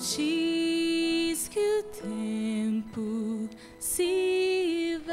Antes que o tempo se vá.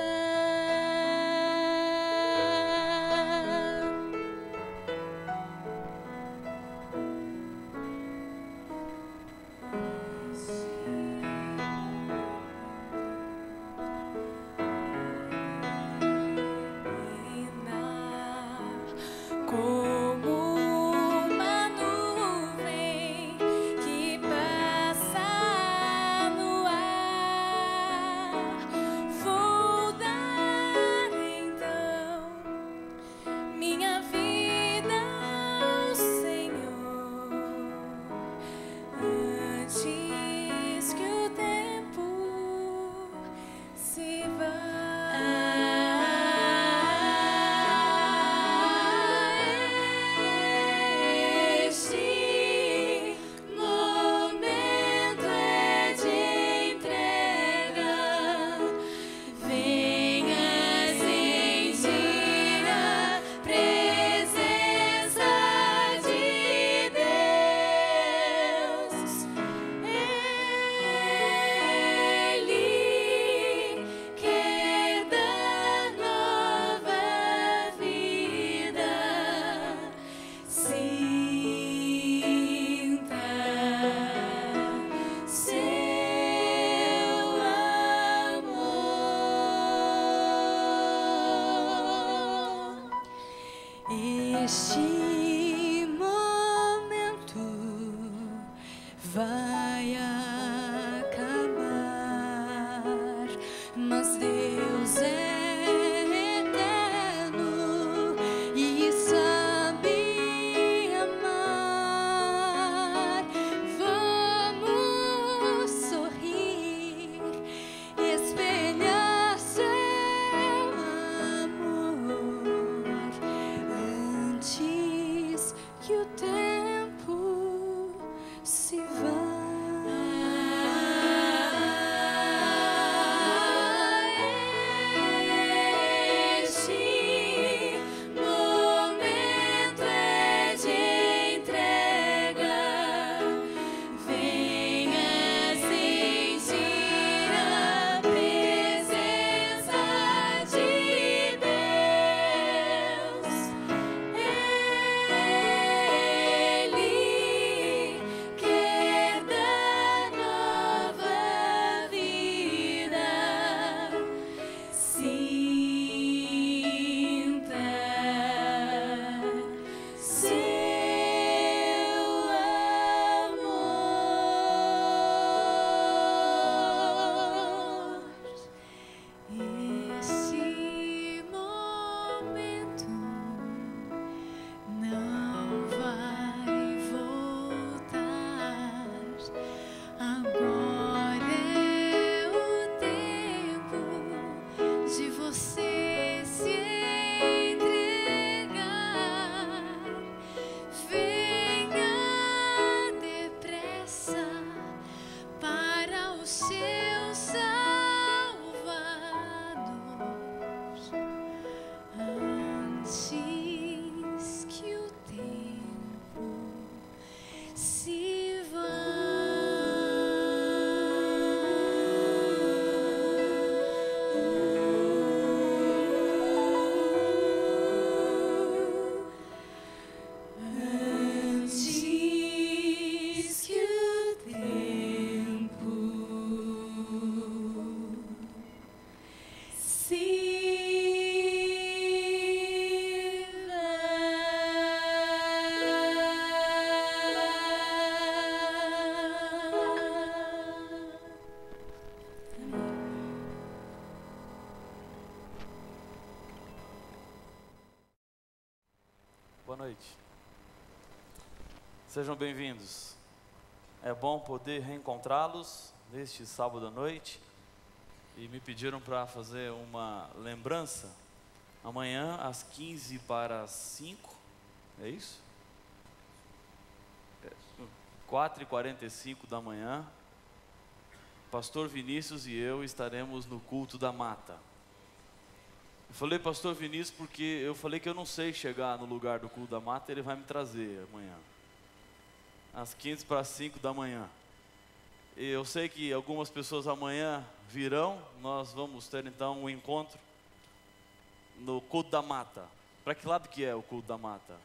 Este momento vai acabar, mas Deus é eterno e sabe amar. Vamos sorrir, espelhar seu amor antes que o tempo se vá. Este momento é de entrega. Venha sentir a presença de Deus. Ele quer dar nova vida. Sinta seu amor. Esse momento não vai voltar. Agora é o tempo de você se entregar. Venha depressa para o seu Salvador, antes que o tempo se antes que o tempo se Boa noite. Sejam bem-vindos. É bom poder reencontrá-los neste sábado à noite. E me pediram para fazer uma lembrança. Amanhã, às 15:45, é isso? 4h45 da manhã, Pastor Vinícius e eu estaremos no culto da mata. Eu falei Pastor Vinícius porque eu falei que eu não sei chegar no lugar do culto da mata, ele vai me trazer amanhã, às 15:45 da manhã. Eu sei que algumas pessoas amanhã virão, nós vamos ter então um encontro no culto da mata. Para que lado que é o culto da mata?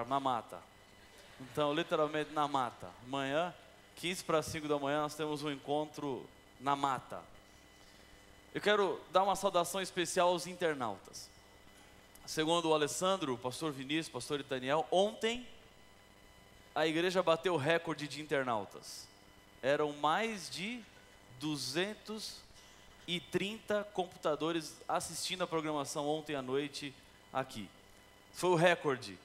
Na mata. Então, literalmente na mata. Amanhã, 15 para 5 da manhã, nós temos um encontro na mata. Eu quero dar uma saudação especial aos internautas. Segundo o Alessandro, o pastor Vinícius, o pastor Daniel, ontem a igreja bateu o recorde de internautas. Eram mais de 230 computadores assistindo a programação ontem à noite aqui. Foi o recorde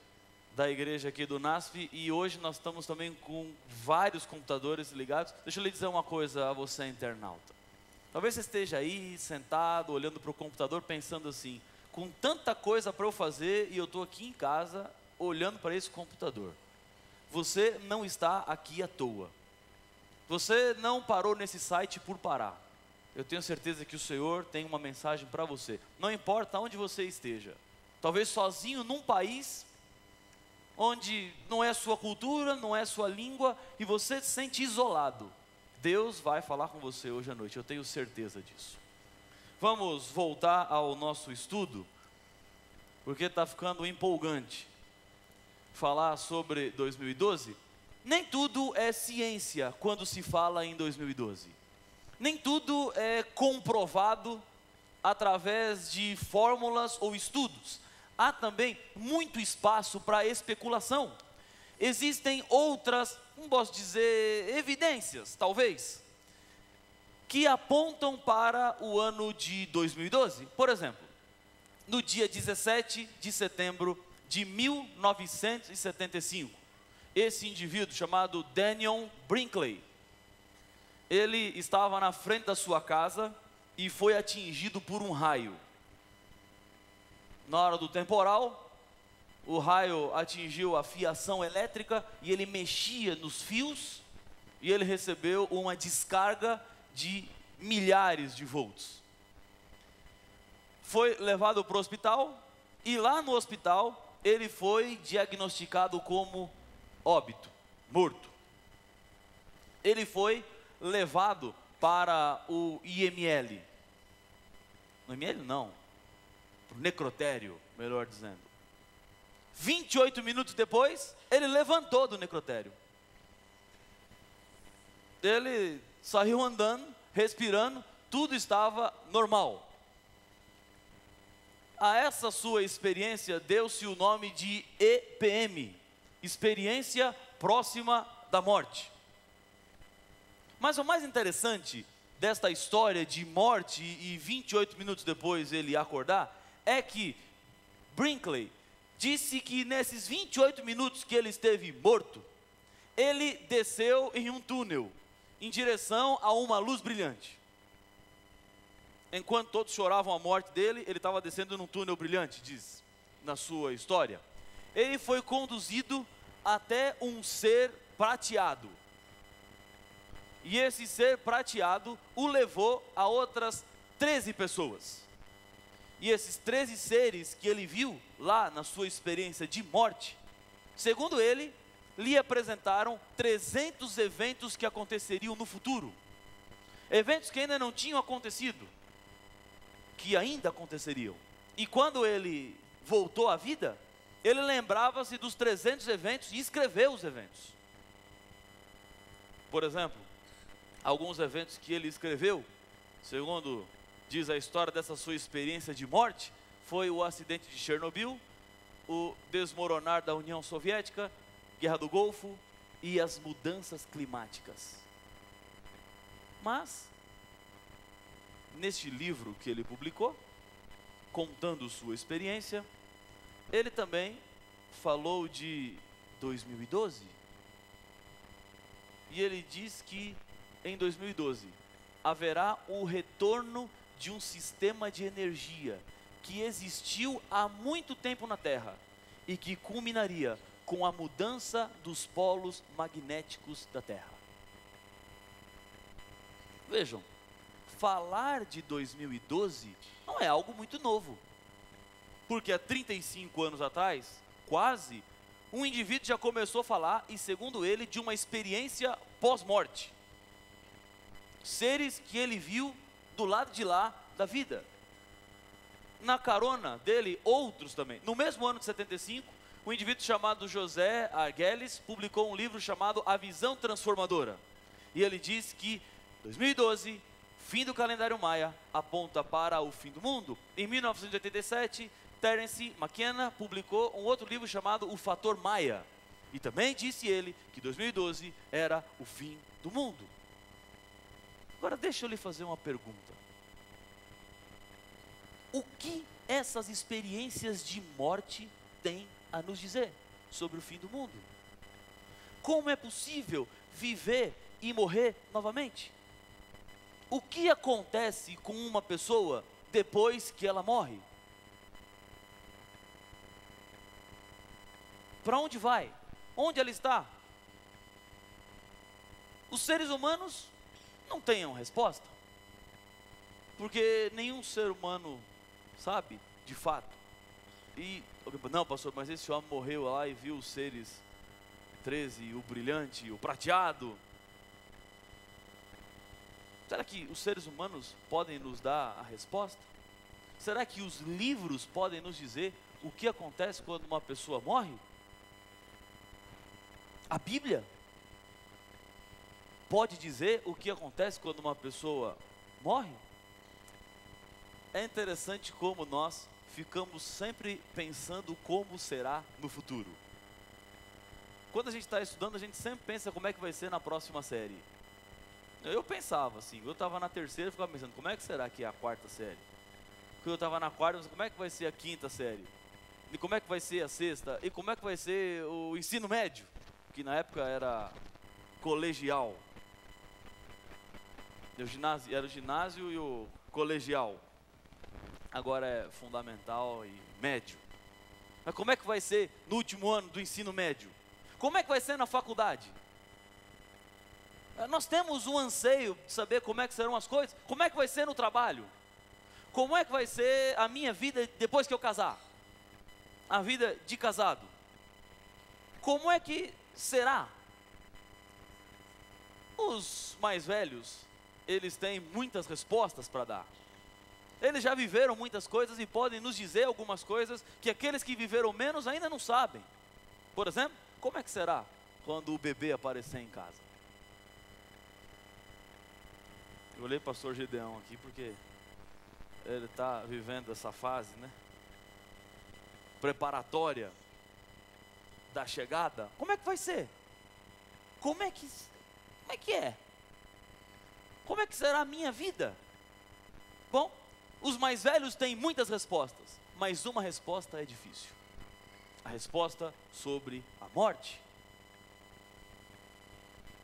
da igreja aqui do NASP e hoje nós estamos também com vários computadores ligados. Deixa eu lhe dizer uma coisa a você, internauta. Talvez você esteja aí sentado, olhando para o computador, pensando assim, com tanta coisa para eu fazer e eu estou aqui em casa olhando para esse computador. Você não está aqui à toa. Você não parou nesse site por parar. Eu tenho certeza que o Senhor tem uma mensagem para você. Não importa onde você esteja. Talvez sozinho num país onde não é sua cultura, não é sua língua e você se sente isolado. Deus vai falar com você hoje à noite, eu tenho certeza disso. Vamos voltar ao nosso estudo, porque está ficando empolgante falar sobre 2012. Nem tudo é ciência quando se fala em 2012. Nem tudo é comprovado através de fórmulas ou estudos. Há também muito espaço para especulação. Existem outras, não posso dizer evidências, talvez, que apontam para o ano de 2012. Por exemplo, no dia 17 de setembro de 1975, esse indivíduo chamado Daniel Brinkley, ele estava na frente da sua casa e foi atingido por um raio. Na hora do temporal, o raio atingiu a fiação elétrica e ele mexia nos fios e ele recebeu uma descarga de milhares de volts. Foi levado para o hospital e lá no hospital ele foi diagnosticado como óbito, morto. Ele foi levado para o IML. No IML não, para o necrotério, melhor dizendo. 28 minutos depois, ele levantou do necrotério. Ele saiu andando, respirando, tudo estava normal. A essa sua experiência deu-se o nome de EPM, experiência próxima da morte. Mas o mais interessante desta história de morte e 28 minutos depois ele acordar, é que Brinkley disse que nesses 28 minutos que ele esteve morto, ele desceu em um túnel, em direção a uma luz brilhante. Enquanto todos choravam a morte dele, ele estava descendo num túnel brilhante, diz na sua história. Ele foi conduzido até um ser prateado. E esse ser prateado o levou a outras 13 pessoas. E esses 13 seres que ele viu lá na sua experiência de morte, segundo ele, lhe apresentaram 300 eventos que aconteceriam no futuro. Eventos que ainda não tinham acontecido, que ainda aconteceriam. E quando ele voltou à vida, ele lembrava-se dos 300 eventos e escreveu os eventos. Por exemplo, alguns eventos que ele escreveu, segundo diz a história dessa sua experiência de morte, foi o acidente de Chernobyl, o desmoronar da União Soviética, Guerra do Golfo e as mudanças climáticas. Mas, neste livro que ele publicou, contando sua experiência, ele também falou de 2012. E ele diz que em 2012 haverá o retorno de um sistema de energia que existiu há muito tempo na Terra e que culminaria com a mudança dos polos magnéticos da Terra. Vejam, falar de 2012 não é algo muito novo, porque há 35 anos atrás, quase, um indivíduo já começou a falar, e segundo ele, de uma experiência pós-morte. Seres que ele viu do lado de lá da vida. Na carona dele, outros também. No mesmo ano de 75, um indivíduo chamado José Arguelles publicou um livro chamado A Visão Transformadora. E ele diz que 2012, fim do calendário maia, aponta para o fim do mundo. Em 1987, Terence McKenna publicou um outro livro chamado O Fator Maia. E também disse ele que 2012 era o fim do mundo. Agora deixa eu lhe fazer uma pergunta. O que essas experiências de morte têm a nos dizer sobre o fim do mundo? Como é possível viver e morrer novamente? O que acontece com uma pessoa depois que ela morre? Para onde vai? Onde ela está? Os seres humanos não têm uma resposta, porque nenhum ser humano sabe, de fato. E, não pastor, mas esse homem morreu lá e viu os seres 13, o brilhante, o prateado. Será que os seres humanos podem nos dar a resposta? Será que os livros podem nos dizer o que acontece quando uma pessoa morre? A Bíblia pode dizer o que acontece quando uma pessoa morre? É interessante como nós ficamos sempre pensando como será no futuro. Quando a gente está estudando, a gente sempre pensa como é que vai ser na próxima série. Eu pensava assim, eu estava na terceira e ficava pensando, como é que será que é a quarta série? Quando eu estava na quarta, eu pensava, como é que vai ser a quinta série? E como é que vai ser a sexta? E como é que vai ser o ensino médio? Que na época era colegial. Era o ginásio e o colegial. Agora é fundamental e médio. Mas como é que vai ser no último ano do ensino médio? Como é que vai ser na faculdade? Nós temos um anseio de saber como é que serão as coisas. Como é que vai ser no trabalho? Como é que vai ser a minha vida depois que eu casar? A vida de casado. Como é que será? Os mais velhos, eles têm muitas respostas para dar. Eles já viveram muitas coisas e podem nos dizer algumas coisas que aqueles que viveram menos ainda não sabem. Por exemplo, como é que será quando o bebê aparecer em casa? Eu olhei para o pastor Gideão aqui porque ele está vivendo essa fase, né? Preparatória da chegada. Como é que vai ser? Como é que é? Como é que será a minha vida? Bom, os mais velhos têm muitas respostas, mas uma resposta é difícil. A resposta sobre a morte.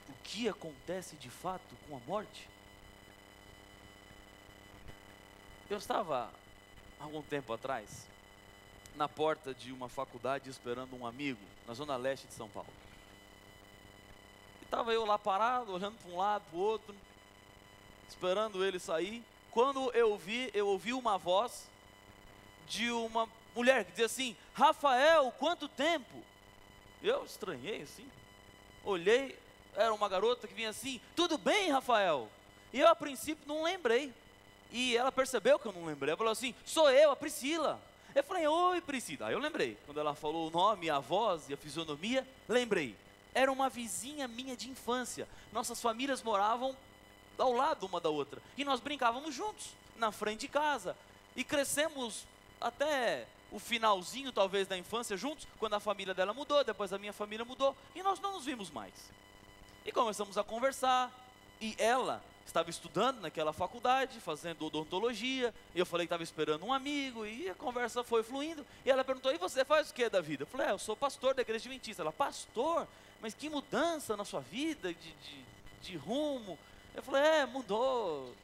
O que acontece de fato com a morte? Eu estava, há algum tempo atrás, na porta de uma faculdade esperando um amigo, na zona leste de São Paulo. E estava eu lá parado, olhando para um lado, para o outro, esperando ele sair. Quando eu ouvi uma voz de uma mulher que dizia assim: Rafael, quanto tempo? Eu estranhei assim, olhei, era uma garota que vinha assim: tudo bem, Rafael? E eu a princípio não lembrei, e ela percebeu que eu não lembrei, ela falou assim: sou eu, a Priscila. Eu falei: oi, Priscila. Aí eu lembrei, quando ela falou o nome, a voz e a fisionomia, lembrei. Era uma vizinha minha de infância, nossas famílias moravam ao lado uma da outra, e nós brincávamos juntos, na frente de casa, e crescemos até o finalzinho talvez da infância juntos, quando a família dela mudou, depois a minha família mudou, e nós não nos vimos mais, e começamos a conversar, e ela estava estudando naquela faculdade, fazendo odontologia, e eu falei que estava esperando um amigo, e a conversa foi fluindo, e ela perguntou: e você faz o que da vida? Eu falei: eu sou pastor da igreja adventista. Ela: pastor? Mas que mudança na sua vida, de rumo. Eu falei: mudou,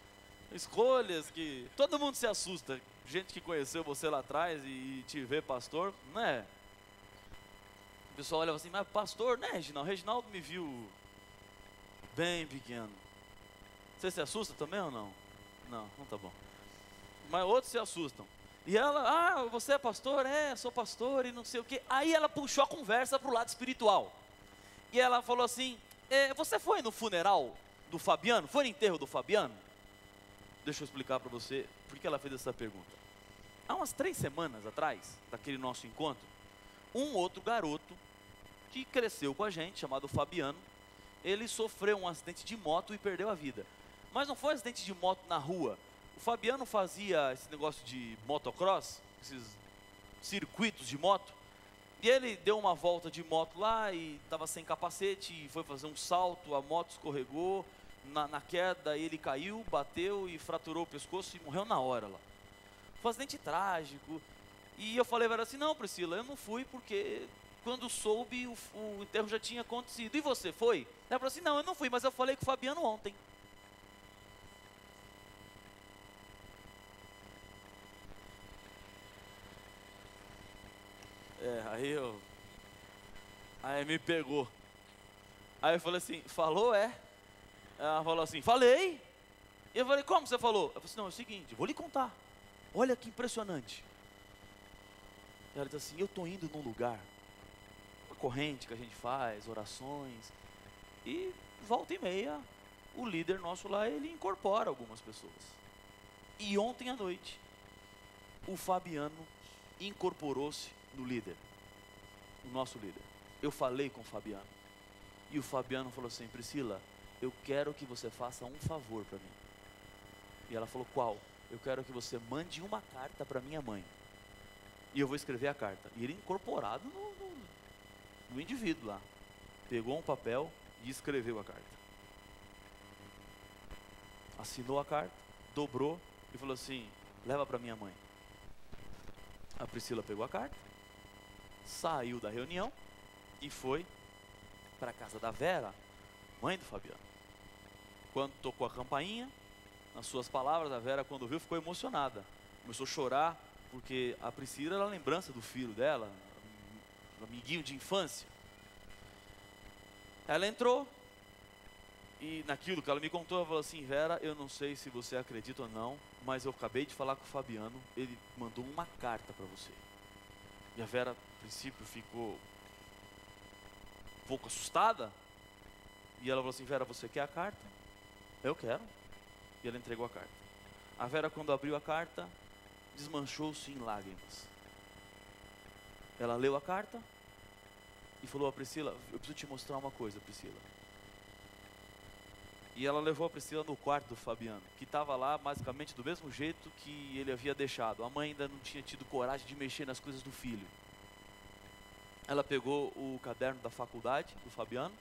escolhas que... Todo mundo se assusta, gente que conheceu você lá atrás e te vê pastor, não é? O pessoal olha assim: mas pastor, né, Reginaldo? Reginaldo me viu bem pequeno. Você se assusta também ou não? Não, não tá bom. Mas outros se assustam. E ela: você é pastor? Sou pastor e não sei o quê. Aí ela puxou a conversa para o lado espiritual. E ela falou assim: Você foi no funeral do Fabiano? Foi no enterro do Fabiano? Deixa eu explicar para você por que ela fez essa pergunta. Há umas 3 semanas atrás, daquele nosso encontro, um outro garoto que cresceu com a gente, chamado Fabiano, ele sofreu um acidente de moto e perdeu a vida. Mas não foi um acidente de moto na rua. O Fabiano fazia esse negócio de motocross, esses circuitos de moto, e ele deu uma volta de moto lá e estava sem capacete e foi fazer um salto, a moto escorregou, na queda ele caiu, bateu e fraturou o pescoço e morreu na hora lá. Foi um acidente trágico. E eu falei para ela assim, não, Priscila, eu não fui porque quando soube o enterro já tinha acontecido. E você foi? Ela falou assim, não, eu não fui, mas eu falei com o Fabiano ontem. Aí me pegou. Aí eu falei assim, falou é? Ela falou assim, falei. E eu falei, como você falou? Eu falei assim, não, é o seguinte, eu vou lhe contar. Olha que impressionante. Ela disse assim, eu estou indo num lugar, uma corrente que a gente faz, orações, e volta e meia, o líder nosso lá, ele incorpora algumas pessoas. E ontem à noite, o Fabiano incorporou-se no líder, o nosso líder. Eu falei com o Fabiano, e o Fabiano falou assim, Priscila, eu quero que você faça um favor para mim. E ela falou, qual? Eu quero que você mande uma carta para minha mãe. E eu vou escrever a carta. E ele incorporado no indivíduo lá. Pegou um papel e escreveu a carta. Assinou a carta, dobrou e falou assim, leva para minha mãe. A Priscila pegou a carta, saiu da reunião e foi para a casa da Vera, mãe do Fabiano. Quando tocou a campainha, nas suas palavras, a Vera, quando viu, ficou emocionada. Começou a chorar, porque a Priscila era a lembrança do filho dela, um amiguinho de infância. Ela entrou, e naquilo que ela me contou, ela falou assim, Vera, eu não sei se você acredita ou não, mas eu acabei de falar com o Fabiano, ele mandou uma carta para você. E a Vera, a princípio, ficou um pouco assustada, e ela falou assim, Vera, você quer a carta? Eu quero. E ela entregou a carta. A Vera, quando abriu a carta, desmanchou-se em lágrimas. Ela leu a carta e falou a Priscila, eu preciso te mostrar uma coisa, Priscila. E ela levou a Priscila no quarto do Fabiano, que estava lá basicamente do mesmo jeito que ele havia deixado. A mãe ainda não tinha tido coragem de mexer nas coisas do filho. Ela pegou o caderno da faculdade do Fabiano,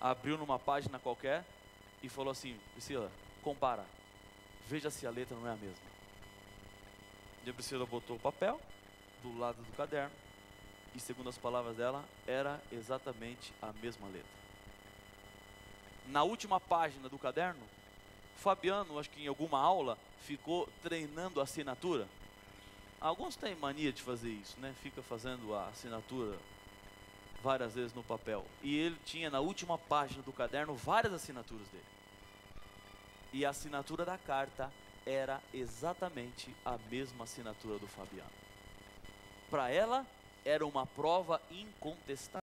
abriu numa página qualquer e falou assim, Priscila, compara, veja se a letra não é a mesma. E a Priscila botou o papel do lado do caderno e, segundo as palavras dela, era exatamente a mesma letra. Na última página do caderno, o Fabiano, acho que em alguma aula, ficou treinando a assinatura. Alguns têm mania de fazer isso, né? Fica fazendo a assinatura várias vezes no papel. E ele tinha na última página do caderno várias assinaturas dele. E a assinatura da carta era exatamente a mesma assinatura do Fabiano. Para ela, era uma prova incontestável.